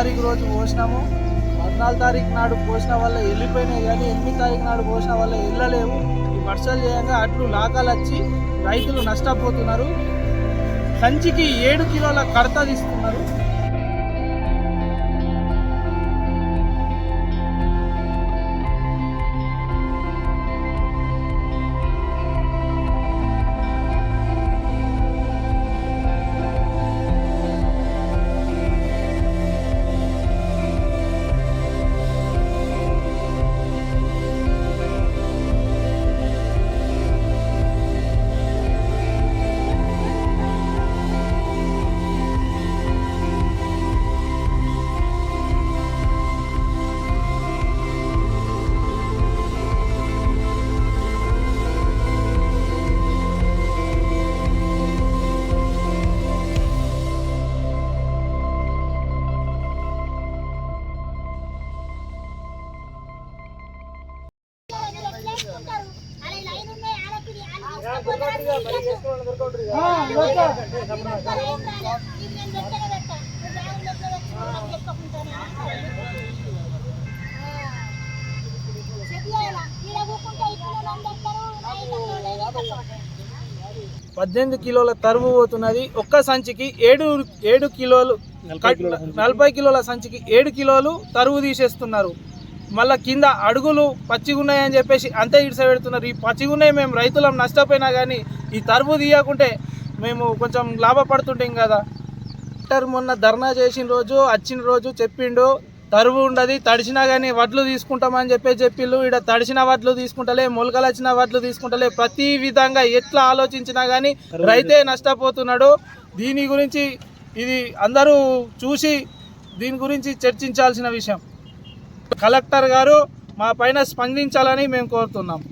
తారీఖు రోజు పోసినాము. 14 తారీఖు నాడు పోసిన వల్ల వెళ్ళిపోయినాయి, కానీ 8 తారీఖు నాడు పోసిన వల్ల వెళ్ళలేవు. ఈ వర్షాలు చేయంగా అట్లు లాగాలు వచ్చి రైతులు నష్టపోతున్నారు. సంచికి 7 కిలోల కడత తీస్తున్నారు. పద్దెనిమిది కిలోల తరువు పోతున్నది. ఒక్క సంచికి 7 కిలోలు, 40 కిలోల సంచికి 7 కిలోలు తరువు తీసేస్తున్నారు. మళ్ళీ కింద అడుగులు పచ్చిగున్నాయని చెప్పేసి అంతే ఇడిస పెడుతున్నారు. ఈ పచ్చిగున్నాయి మేము రైతులం నష్టపోయినా కానీ ఈ తరువు తీయకుంటే మేము కొంచెం లాభపడుతుంటాం కదా. మొన్న ధర్నా చేసిన రోజు వచ్చిన రోజు చెప్పిండు తరువు ఉండదు, తడిచినా కానీ వడ్లు తీసుకుంటామని చెప్పిళ్ళు. ఇక్కడ తడిచిన వడ్లు తీసుకుంటలే, మొలకలు వచ్చిన వడ్లు తీసుకుంటలే. ప్రతి విధంగా ఎట్లా ఆలోచించినా కానీ రైతే నష్టపోతున్నాడు. దీని గురించి ఇది అందరూ చూసి దీని గురించి చర్చించాల్సిన విషయం. కలెక్టర్ గారు మా పైన స్పందించాలని మేము కోరుతున్నాం.